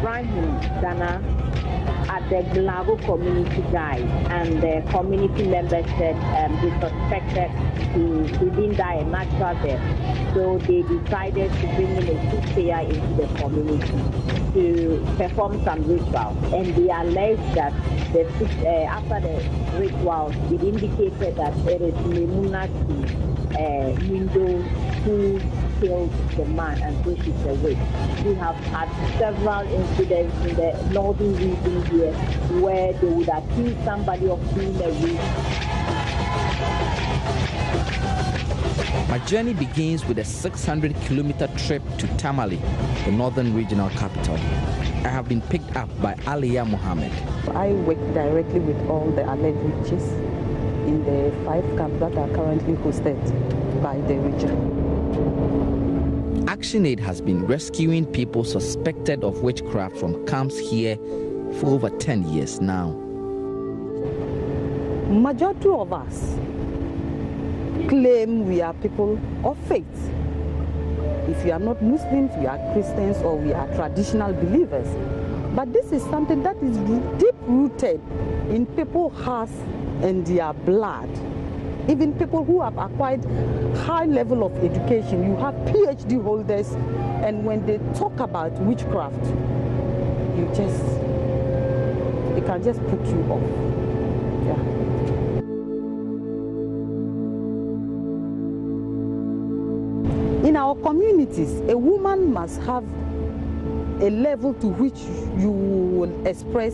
Ibrahim Ghana at the Glago community guide, and the community members said they suspected he didn't die a natural death. So they decided to bring in a soothsayer into the community to perform some rituals. And they alleged that after the rituals, it indicated that it is Memunati window who killed the man, and so she's a witch. We have had several incidents in the northern region here where they would accuse somebody of being a witch. My journey begins with a 600-kilometer trip to Tamale, the northern regional capital. I have been picked up by Aliyah Mohammed. I work directly with all the alleged witches in the 5 camps that are currently hosted by the region. ActionAid has been rescuing people suspected of witchcraft from camps here for over 10 years now. Majority of us claim we are people of faith. If we are not Muslims, we are Christians, or we are traditional believers. But this is something that is deep-rooted in people's hearts and their blood. Even people who have acquired high level of education, you have PhD holders, and when they talk about witchcraft, it can just put you off. Yeah. In our communities, a woman must have a level to which you will express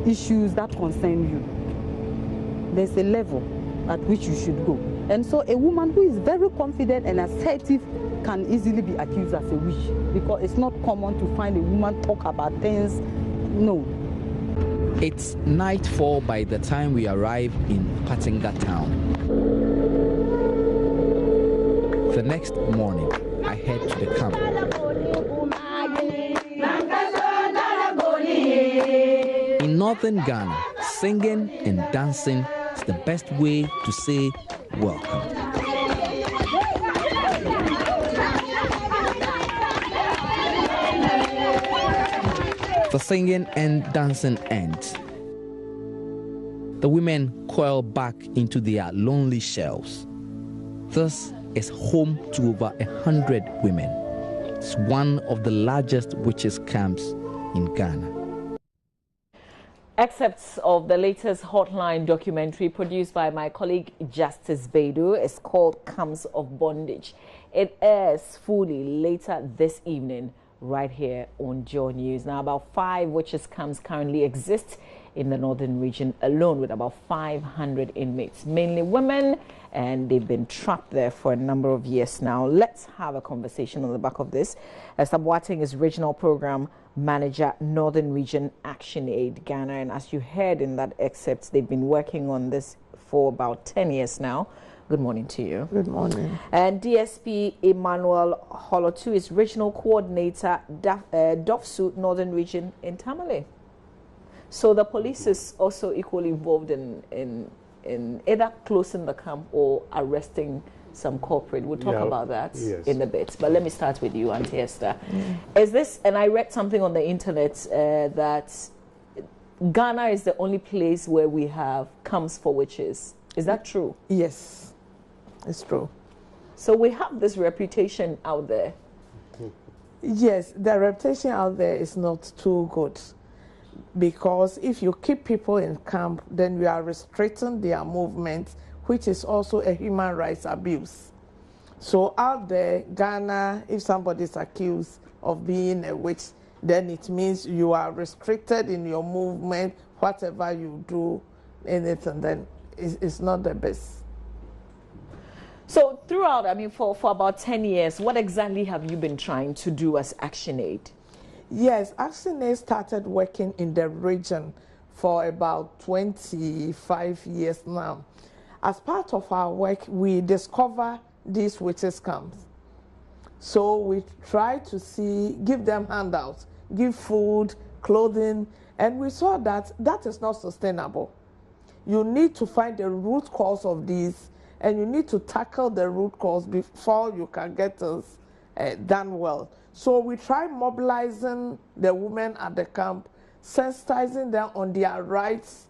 issues that concern you. There's a level at which you should go. And so a woman who is very confident and assertive can easily be accused as a witch, because it's not common to find a woman talk about things. No. It's nightfall by the time we arrive in Patinga town. The next morning, I head to the camp. In northern Ghana, singing and dancing is the best way to say welcome. The singing and dancing ends. The women coil back into their lonely shells. This is home to over 100 women. It's one of the largest witches' camps in Ghana. Excerpts of the latest Hotline documentary produced by my colleague Justice Baidoo is called Camps of Bondage. It airs fully later this evening right here on JoyNews. Now, about 5 witches' camps currently exist in the northern region alone, with about 500 inmates, mainly women, and they've been trapped there for a number of years now. Let's have a conversation on the back of this. Esther Boateng is Regional Program Manager, Northern Region ActionAid Ghana, and as you heard in that excerpt, they've been working on this for about 10 years now. Good morning to you. Good morning. And DSP Emmanuel Holotu is Regional Coordinator, DOFSU Northern Region in Tamale. So the police is also equally involved in either closing the camp or arresting some culprit. We'll talk about that in a bit. But let me start with you, Auntie Esther. Is this, and I read something on the internet that Ghana is the only place where we have camps for witches. Is that true? Yes, it's true. So we have this reputation out there. Yes, the reputation out there is not too good, because if you keep people in camp, then you are restricting their movement, which is also a human rights abuse. So out there, Ghana, if somebody is accused of being a witch, then it means you are restricted in your movement, whatever you do, anything, then it's not the best. So throughout, I mean, for about 10 years, what exactly have you been trying to do as ActionAid? Yes, ActionAid started working in the region for about 25 years now. As part of our work, we discover these witches' camps. So we try to give them handouts, give food, clothing, and we saw that that is not sustainable. You need to find the root cause of these, and you need to tackle the root cause before you can get us done well. So we try mobilizing the women at the camp, sensitizing them on their rights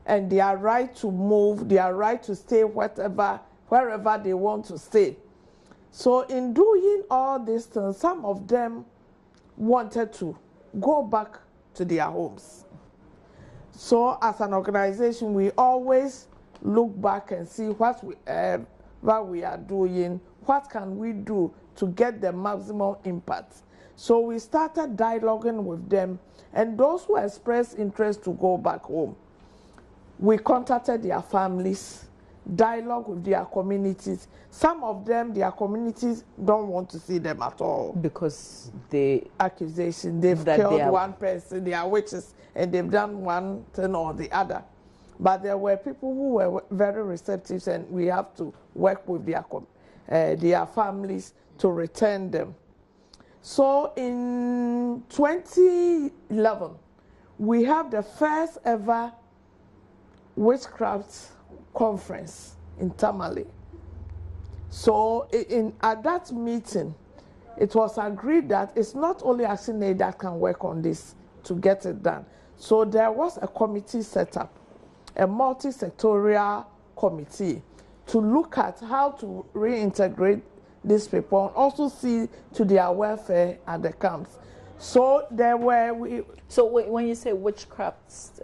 and their right to move, their right to stay wherever they want to stay. So in doing all these things, some of them wanted to go back to their homes. So as an organization, we always look back and see what we are doing, what can we do to get the maximum impact. So we started dialoguing with them, and those who expressed interest to go back home, we contacted their families, dialogue with their communities. Some of them, their communities don't want to see them at all. Because they... Accusation, they've killed one person, they are witches, and they've done one thing or the other. But there were people who were very receptive, and we have to work with their families to return them. So in 2011, we have the first ever witchcraft conference in Tamale. So at that meeting, it was agreed that it's not only ActionAid that can work on this to get it done. So there was a committee set up, a multi-sectorial committee, to look at how to reintegrate these people and also see to their welfare at the camps. So there were... So when you say witchcraft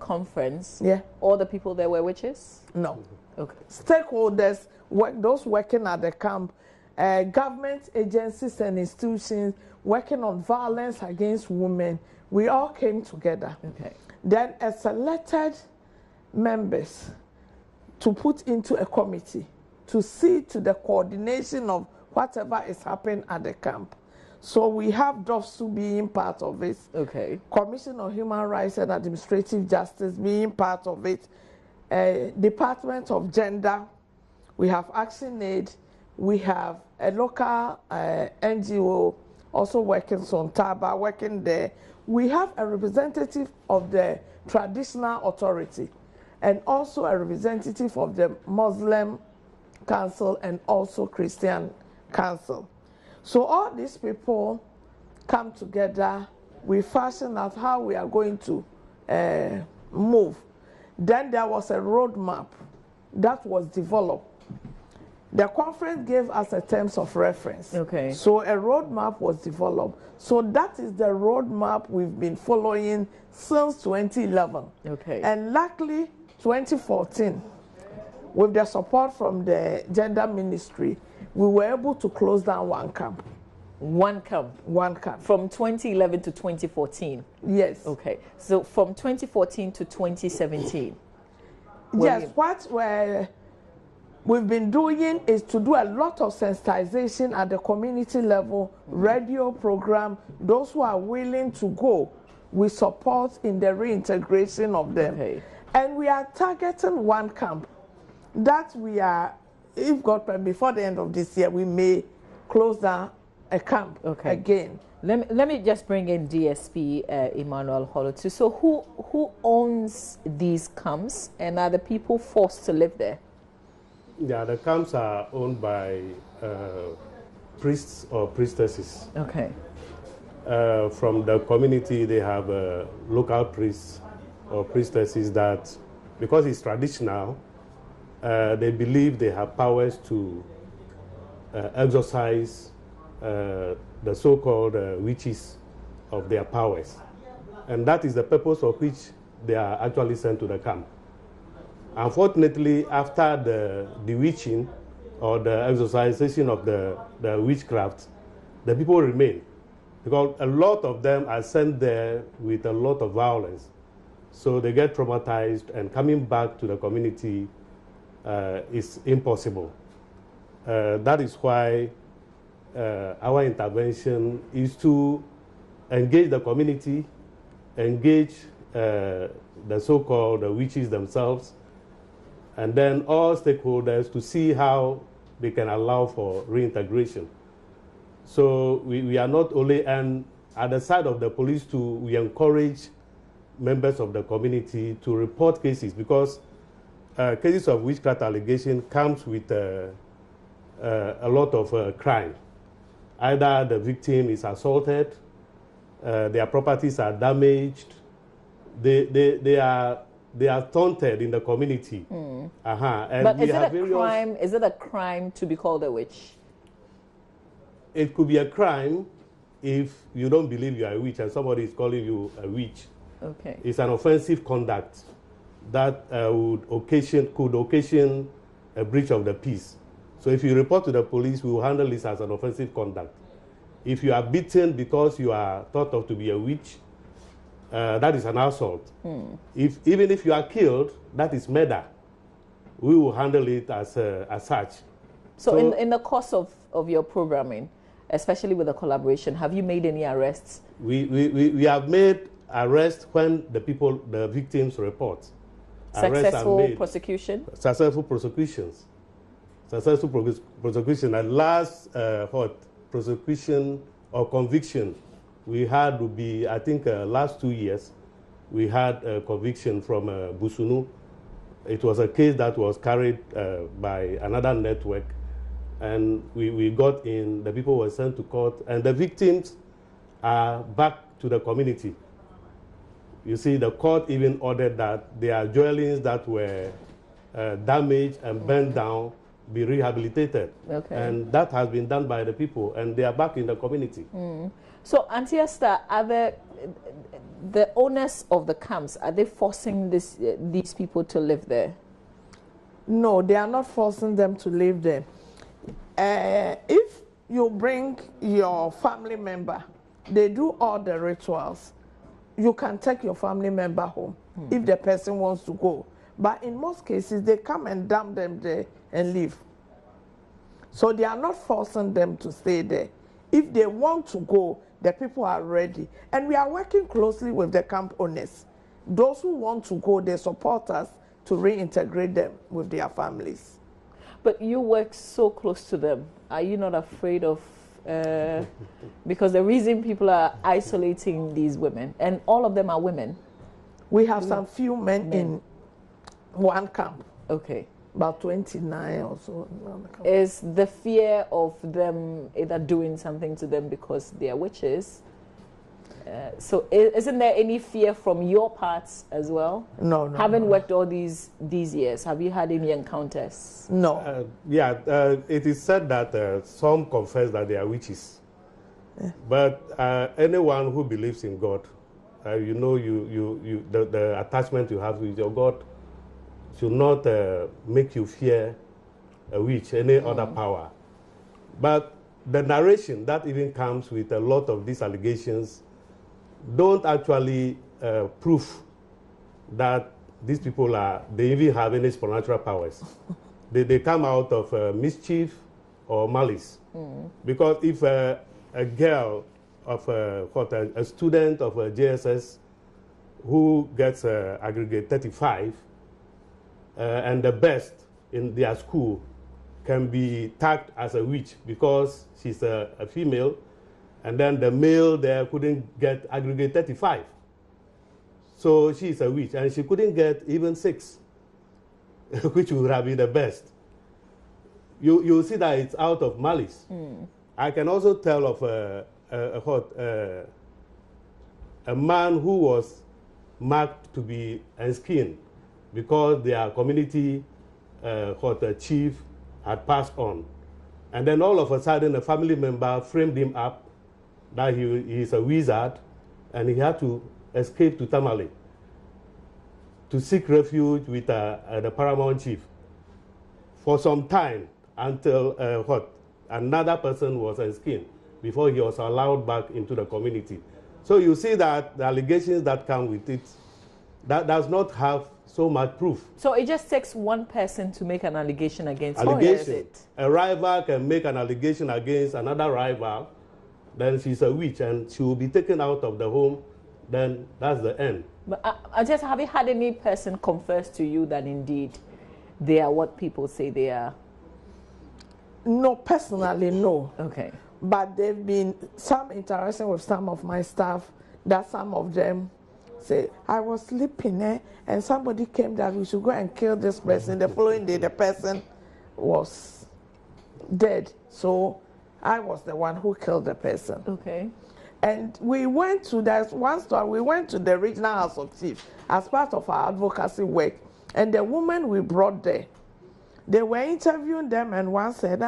conference, yeah, all the people there were witches? No. Okay. Stakeholders, those working at the camp, government agencies and institutions working on violence against women, we all came together. Okay. Then selected members to put into a committee to see to the coordination of whatever is happening at the camp. So we have DOFSU being part of it. Okay. Commission on Human Rights and Administrative Justice being part of it. Department of Gender. We have ActionAid. We have a local NGO also working, Sontaba, working there. We have a representative of the Traditional Authority and also a representative of the Muslim Council and also Christian Council. So all these people come together, we fashion out how we are going to move. Then there was a roadmap that was developed. The conference gave us a terms of reference. Okay. So a roadmap was developed. So that is the roadmap we've been following since 2011. Okay. And luckily, 2014, with the support from the Gender Ministry, we were able to close down one camp. One camp? One camp. From 2011 to 2014? Yes. Okay. So from 2014 to 2017? Yes, what we've been doing is to do a lot of sensitization at the community level, radio program. Those who are willing to go, we support in the reintegration of them. Okay. And we are targeting one camp that we are, if God permits, before the end of this year, we may close down a camp again. Let me just bring in DSP Emmanuel Holotu. So who owns these camps, and are the people forced to live there? Yeah, the camps are owned by priests or priestesses. Okay. From the community, they have local priests or priestesses that, because it's traditional, they believe they have powers to exercise the so-called witches of their powers. And that is the purpose of which they are actually sent to the camp. Unfortunately, after the bewitching or the exorcisation of the witchcraft, the people remain, because a lot of them are sent there with a lot of violence. So they get traumatized, and coming back to the community is impossible. That is why our intervention is to engage the community, engage the so-called witches themselves, and then all stakeholders to see how they can allow for reintegration. So we are not only, and at the side of the police too, we encourage members of the community to report cases, because cases of witchcraft allegation comes with a lot of crime. Either the victim is assaulted, their properties are damaged, they are taunted in the community. And but is it a crime to be called a witch? It could be a crime if you don't believe you are a witch and somebody is calling you a witch. Okay. It's an offensive conduct that could occasion a breach of the peace. So if you report to the police, we will handle this as an offensive conduct. If you are beaten because you are thought of to be a witch, that is an assault. Even if you are killed, that is murder. We will handle it as such. So in the course of your programming, especially with the collaboration, have you made any arrests? We have made arrests when the victims report. Successful prosecution? Successful prosecutions. Successful prosecution. And last prosecution or conviction we had would be, I think, last 2 years, we had a conviction from Busunu. It was a case that was carried by another network. And we got in, the people were sent to court, and the victims are back to the community. You see, the court even ordered that their dwellings that were damaged and burned down be rehabilitated. Okay. And that has been done by the people, and they are back in the community. So, Auntie Esther, are the owners of the camps, are they forcing these people to live there? No, they are not forcing them to live there. If you bring your family member, they do all the rituals. You can take your family member home if the person wants to go. But in most cases, they come and dump them there and leave. So they are not forcing them to stay there. If they want to go, the people are ready. And we are working closely with the camp owners. Those who want to go, they support us to reintegrate them with their families. But you work so close to them. Are you not afraid of, because the reason people are isolating these women, and all of them are women? We have some few men in one camp. Okay. About 29 or so. Is the fear of them either doing something to them because they are witches? So isn't there any fear from your parts as well? No. Having worked all these years, have you had any encounters? No. It is said that some confess that they are witches. Yeah. But anyone who believes in God, the attachment you have with your God should not make you fear a witch, any other power. But the narration that even comes with a lot of these allegations don't actually prove that these people they even have any supernatural powers. They come out of mischief or malice. Because if a girl of a student of a JSS who gets aggregate 35 and the best in their school can be tagged as a witch because she's a female, and then the male there couldn't get aggregate 35. So she's a witch, and she couldn't get even 6, which would have been the best. You see that it's out of malice. I can also tell of a man who was marked to be skinned because their community chief had passed on. And then all of a sudden, a family member framed him up that he is a wizard, and he had to escape to Tamale to seek refuge with the paramount chief for some time until another person was skinned before he was allowed back into the community. So you see that the allegations that come with it, that does not have so much proof. So it just takes one person to make an allegation against you. A rival can make an allegation against another rival, then she's a witch and she will be taken out of the home, then that's the end. But have you had any person confess to you that indeed they are what people say they are? No, personally, no. Okay. But there have been some interaction with some of my staff that some of them say, I was sleeping and somebody came that we should go and kill this person. The following day, the person was dead. So I was the one who killed the person. Okay. And we went to, there's one story, we went to the regional house of chiefs as part of our advocacy work. And the woman we brought there, they were interviewing them, and one said,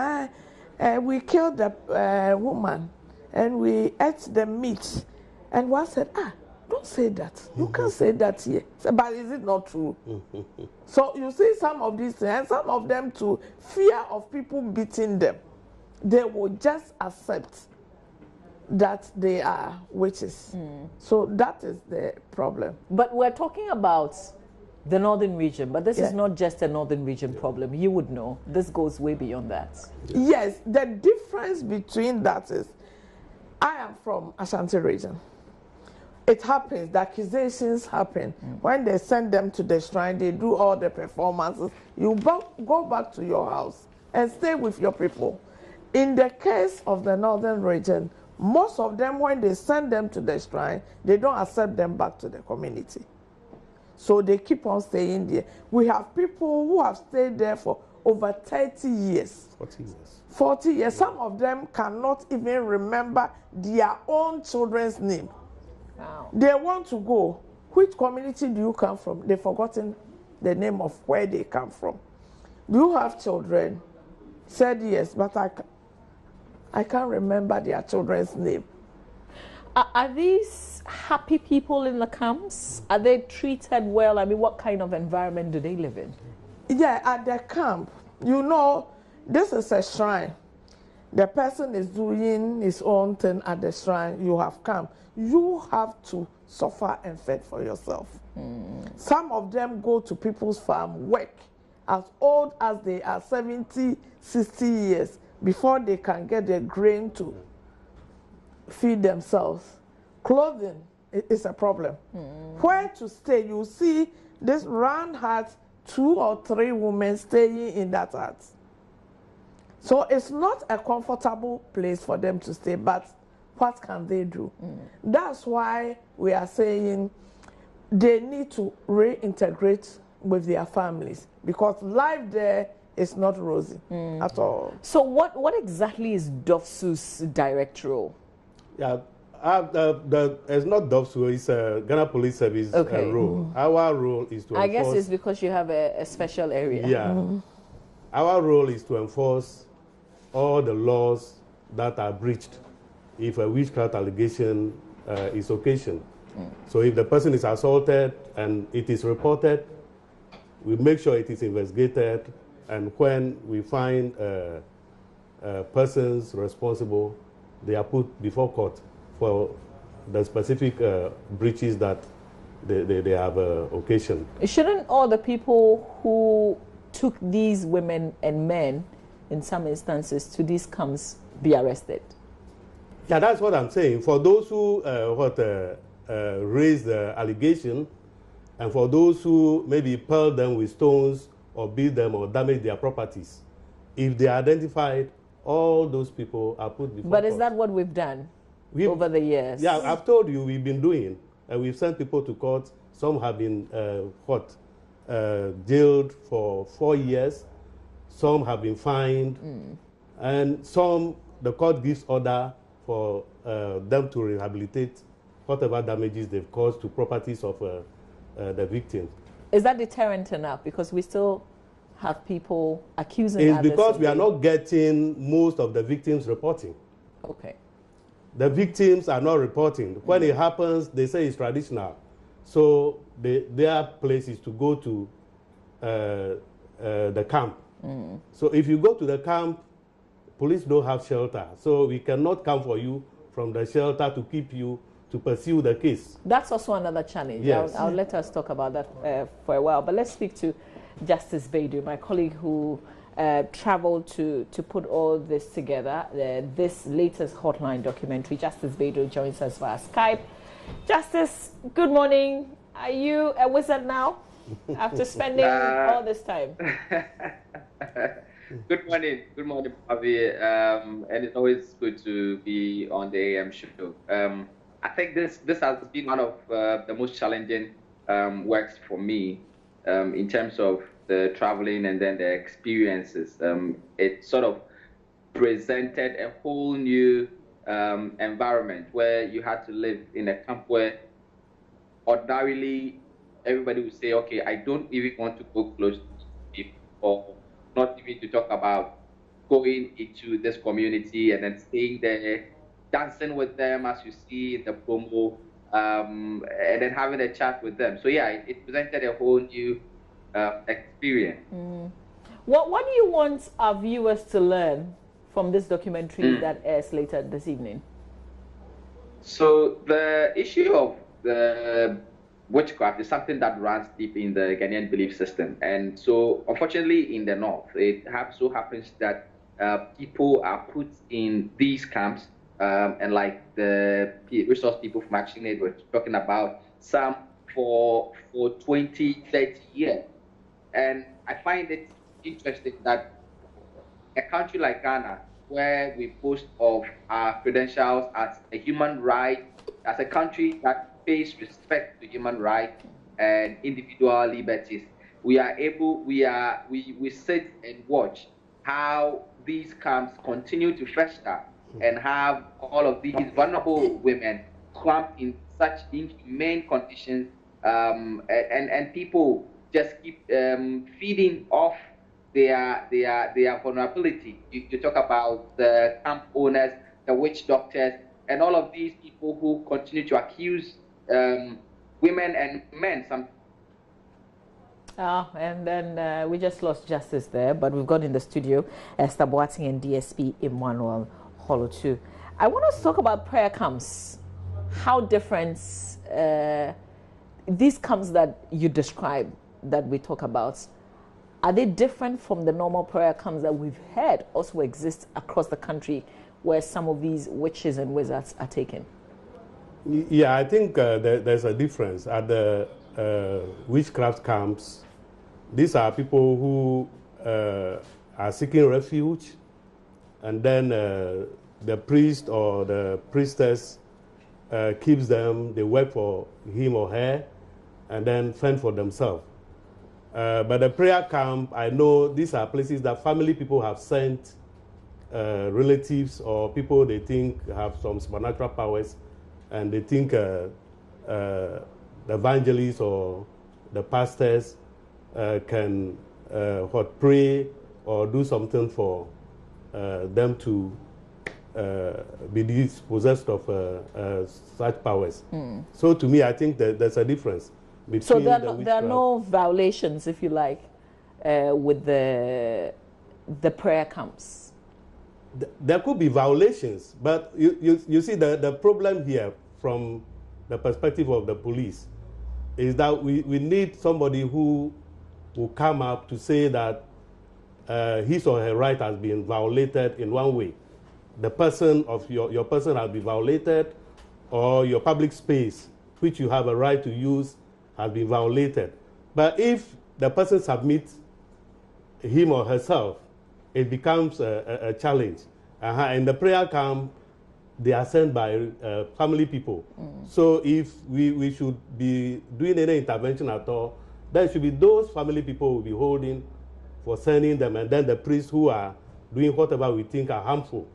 we killed the woman and we ate the meat. And one said, don't say that. You can't say that here. But is it not true? So you see some of these things, and some of them to fear of people beating them, they will just accept that they are witches. So that is the problem. But we're talking about the northern region, but this is not just a northern region problem. You would know. This goes way beyond that. Yes, the difference between that is, I am from Ashanti region. It happens, the accusations happen. When they send them to the shrine, they do all the performances. You go back to your house and stay with your people. In the case of the northern region, most of them, when they send them to the shrine, they don't accept them back to the community. So they keep on staying there. We have people who have stayed there for over 30 years. 40 years. 40 years. Some of them cannot even remember their own children's name. Wow. They want to go. Which community do you come from? They've forgotten the name of where they come from. Do you have children? Said yes, but I can't remember their children's name. Are these happy people in the camps? Are they treated well? I mean, what kind of environment do they live in? Yeah, at the camp, you know, this is a shrine. The person is doing his own thing at the shrine. You have come. You have to suffer and fend for yourself. Some of them go to people's farm, work as old as they are, 70, 60 years, before they can get the grain to feed themselves. Clothing is a problem. Where to stay? You see this round hut, 2 or 3 women staying in that hut. So it's not a comfortable place for them to stay, but what can they do? That's why we are saying they need to reintegrate with their families, because life there is not rosy at all. So what exactly is DOFSU's direct role? Yeah, it's not DOFSU, it's a Ghana Police Service role. Our role is to enforce... I guess it's because you have a special area. Yeah. Our role is to enforce all the laws that are breached if a witchcraft allegation is occasioned. So if the person is assaulted and it is reported, we make sure it is investigated, and when we find persons responsible, they are put before court for the specific breaches that they have occasioned. Shouldn't all the people who took these women and men, in some instances, to these camps be arrested? Yeah, that's what I'm saying. For those who raised the allegation, and for those who maybe pelted them with stones or beat them or damage their properties, if they are identified, all those people are put before But court. is that what we've done over the years? Yeah, I've told you we've been doing. We've sent people to court. Some have been jailed for 4 years. Some have been fined. And some, the court gives order for them to rehabilitate whatever damages they've caused to properties of the victims. Is that deterrent enough? Because we still have people accusing others. It's because we are not getting most of the victims reporting. Okay. The victims are not reporting. When it happens, they say it's traditional. So their place is to go to the camp. So if you go to the camp, police don't have shelter. So we cannot come for you from the shelter to keep you to pursue the case. That's also another challenge. Yes. I'll let us talk about that for a while. But let's speak to Justice Baidoo, my colleague who traveled to put all this together, this latest hotline documentary. Justice Baidoo joins us via Skype. Justice, good morning. Are you a wizard now after spending all this time? Good morning, Avi. And it's always good to be on the AM show. I think this has been one of the most challenging works for me in terms of the traveling and then the experiences. It sort of presented a whole new environment where you had to live in a camp where ordinarily everybody would say, okay, I don't even want to go close to people, or not even to talk about going into this community and then staying there, dancing with them as you see in the promo, and then having a chat with them. So yeah, it presented a whole new experience. What do you want our viewers to learn from this documentary that airs later this evening? So the issue of the witchcraft is something that runs deep in the Ghanaian belief system. And so unfortunately in the north, it so happens that people are put in these camps, and like the resource people from ActionAid were talking about, some for 20, 30 years. And I find it interesting that a country like Ghana, where we boast of our credentials as a human right, as a country that pays respect to human rights and individual liberties, we sit and watch how these camps continue to fester and have all of these vulnerable women cramped in such inhumane conditions, and people just keep feeding off their vulnerability. You talk about the camp owners, the witch doctors, and all of these people who continue to accuse women and men. And then we just lost Justice there, but we've got in the studio Esther Boateng and DSP Emmanuel Holotu. I want us to talk about prayer camps. How different these camps that you describe, that we talk about, are they different from the normal prayer camps that we've heard also exist across the country, where some of these witches and wizards are taken? Yeah, I think there's a difference. At the witchcraft camps, these are people who are seeking refuge, and then the priest or the priestess keeps them, they work for him or her, and then fend for themselves. But the prayer camp, I know these are places that family people have sent relatives or people they think have some supernatural powers, and they think the evangelists or the pastors can pray or do something for them to be dispossessed of such powers. So to me, I think that there's a difference. So there are no violations, if you like, with the prayer camps? There could be violations, but you see the problem here from the perspective of the police is that we need somebody who will come up to say that his or her right has been violated in one way. The person of your person has been violated, or your public space, which you have a right to use, has been violated. But if the person submits him or herself, it becomes a challenge. In the prayer camp, they are sent by family people. So if we should be doing any intervention at all, then should be those family people will be holding for sending them, and then the priests who are doing whatever we think are harmful.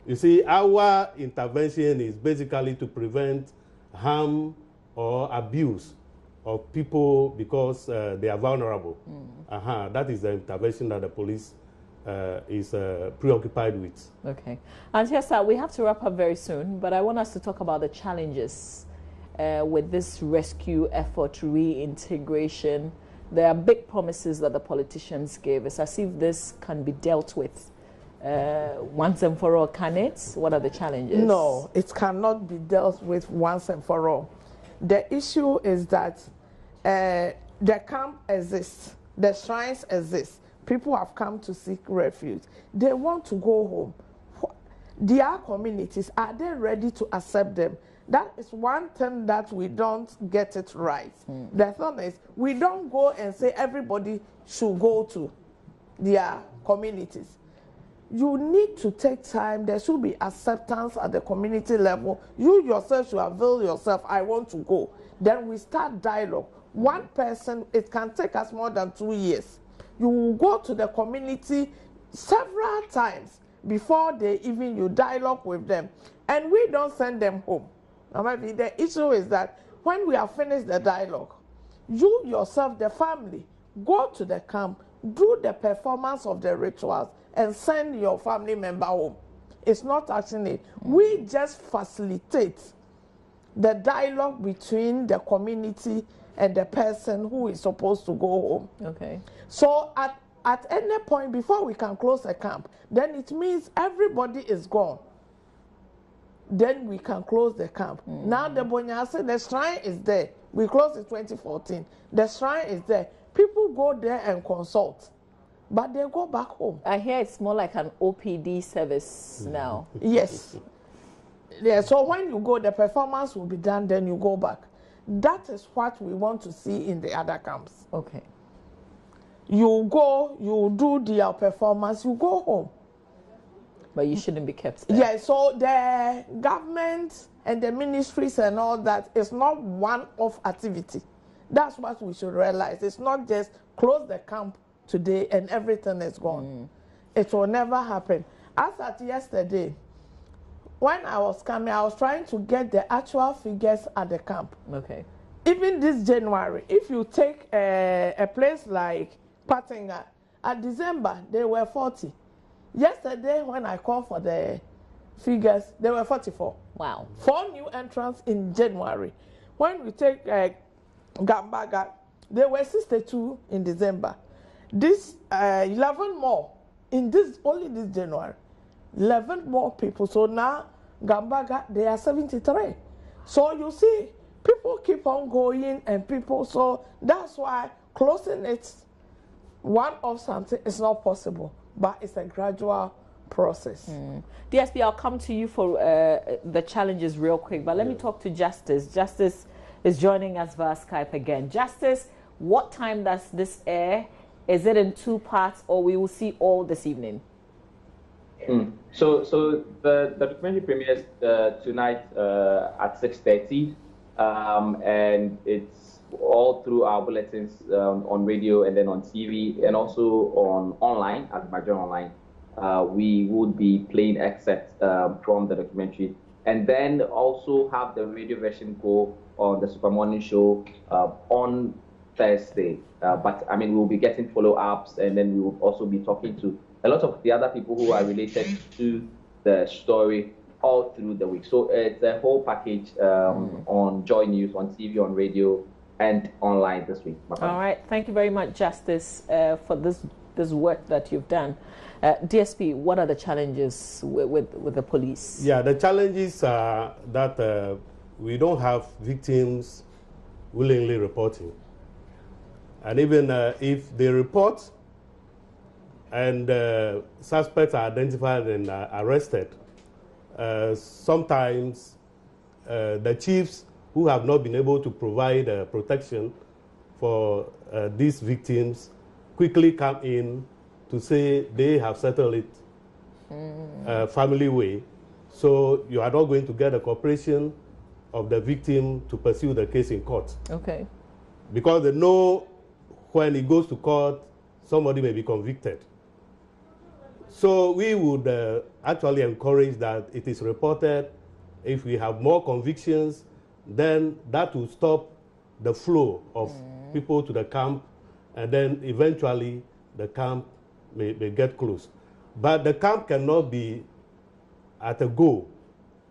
You see, our intervention is basically to prevent harm or abuse of people because they are vulnerable. That is the intervention that the police is preoccupied with. Okay. And yes, sir, we have to wrap up very soon, but I want us to talk about the challenges with this rescue effort, reintegration. There are big promises that the politicians gave. It's as if this can be dealt with once and for all. Can it? What are the challenges? No, it cannot be dealt with once and for all. The issue is that the camp exists, the shrines exist. People have come to seek refuge. They want to go home. Their communities, are they ready to accept them? That is one thing that we don't get it right. The thing is, we don't go and say everybody should go to their communities. You need to take time. There should be acceptance at the community level. You yourself should avail yourself. I want to go. Then we start dialogue. One person, it can take us more than 2 years. You will go to the community several times before they even you dialogue with them, and we don't send them home. Now, maybe the issue is that when we have finished the dialogue, you yourself, the family, go to the camp, do the performance of the rituals, and send your family member home. It's not ActionAid. We just facilitate the dialogue between the community and the person who is supposed to go home. Okay. So at any point before we can close the camp, then it means everybody is gone. Then we can close the camp. Now the Bonyase, the shrine is there. We closed in 2014. The shrine is there. People go there and consult, but they go back home. I hear it's more like an OPD service now. Yes. Yeah, so when you go, the performance will be done, then you go back. That is what we want to see in the other camps. Okay. You go, you do their performance, you go home. But you shouldn't be kept there. Yeah, so the government and the ministries and all that is not one-off activity. That's what we should realize. It's not just close the camp today and everything is gone. It will never happen. As at yesterday, when I was coming, I was trying to get the actual figures at the camp. Okay. Even this January, if you take a place like Patinga, at December, there were 40. Yesterday, when I called for the figures, there were 44. Wow. 4 new entrants in January. When we take Gambaga, there were 62 in December. This 11 more in this only this January. 11 more people. So now Gambaga, they are 73. So you see, people keep on going and people. So that's why closing it one of something is not possible, but it's a gradual process. DSP, I'll come to you for the challenges real quick, but let me talk to Justice. Justice is joining us via Skype again. Justice, what time does this air? Is it in 2 parts, or we will see all this evening? So the documentary premieres tonight at 6:30, and it's all through our bulletins on radio and then on TV and also on online at Baidoo Online. We would be playing excerpts from the documentary, and then also have the radio version go on the Super Morning Show on Thursday. But I mean, we'll be getting follow-ups, and then we will also be talking to a lot of the other people who are related to the story all through the week. So it's a whole package on JoyNews, on TV, on radio, and online this week. All right. Thank you very much, Justice, for this work that you've done. DSP, what are the challenges with the police? Yeah, the challenges are that we don't have victims willingly reporting. And even if they report and suspects are identified and arrested, sometimes the chiefs who have not been able to provide protection for these victims quickly come in to say they have settled it family way. So you are not going to get the cooperation of the victim to pursue the case in court. Okay. Because they know when it goes to court, somebody may be convicted. So we would actually encourage that it is reported. If we have more convictions, then that will stop the flow of people to the camp, and then eventually the camp may get closed. But the camp cannot be at a go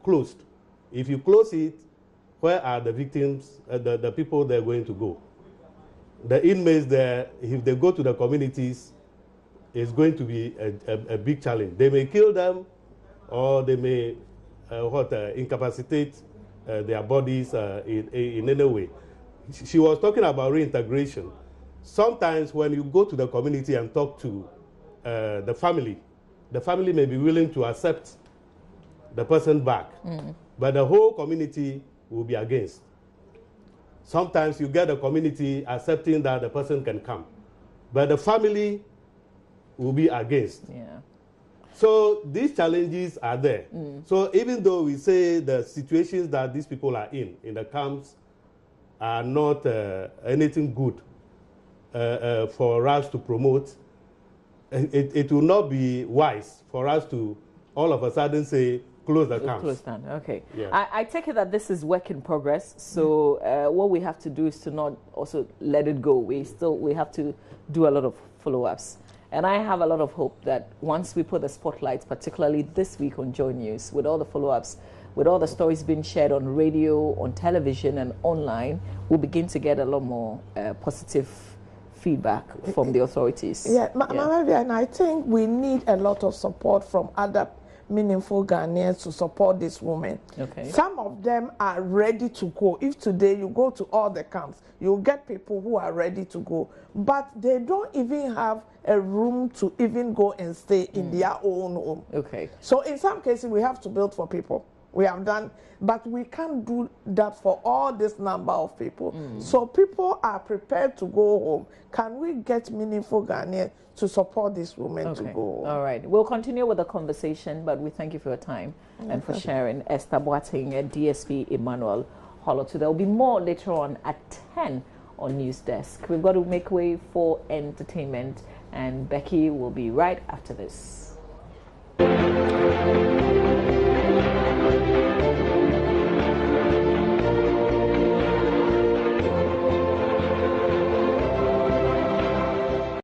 closed. If you close it, where are the victims, the people they're going to go? The inmates there, if they go to the communities, it's going to be a big challenge. They may kill them, or they may incapacitate their bodies in any way. She was talking about reintegration. Sometimes when you go to the community and talk to the family may be willing to accept the person back, but the whole community will be against. Sometimes you get the community accepting that the person can come, but the family will be against. Yeah. So these challenges are there. So even though we say the situations that these people are in the camps are not anything good for us to promote, it will not be wise for us to all of a sudden say, close the camps. Close down, okay. Yeah. I take it that this is work in progress, so what we have to do is to not also let it go. We have to do a lot of follow-ups. And I have a lot of hope that once we put the spotlight, particularly this week on JoyNews, with all the follow-ups, with all the stories being shared on radio, on television, and online, we'll begin to get a lot more positive feedback from the authorities. Yeah, and I think we need a lot of support from other meaningful Ghanaians to support this woman. Okay. Some of them are ready to go. If today you go to all the camps, you'll get people who are ready to go, but they don't even have a room to even go and stay in their own home. Okay. So in some cases, we have to build for people. We have done, but we can't do that for all this number of people. So people are prepared to go home. Can we get meaningful Ghanaians to support this woman to go home? All right. We'll continue with the conversation, but we thank you for your time and for sharing. Esther Boateng and DSP Emmanuel Holotu. There will be more later on at 10 on News Desk. We've got to make way for entertainment, and Becky will be right after this.